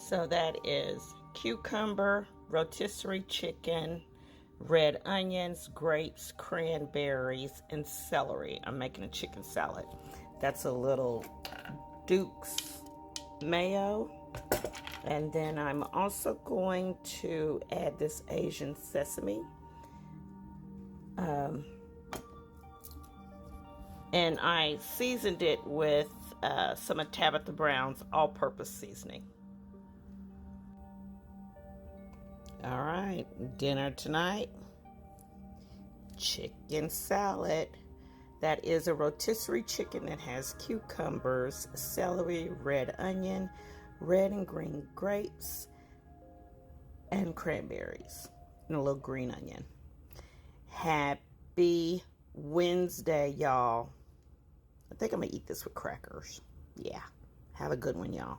So that is cucumber, rotisserie chicken, red onions, grapes, cranberries, and celery. I'm making a chicken salad. That's a little Duke's mayo. And then I'm also going to add this Asian sesame. And I seasoned it with some of Tabitha Brown's all-purpose seasoning. All right, dinner tonight, chicken salad. That is a rotisserie chicken that has cucumbers, celery, red onion, red and green grapes, and cranberries, and a little green onion. Happy Wednesday, y'all. I think I'm gonna eat this with crackers. Yeah, have a good one, y'all.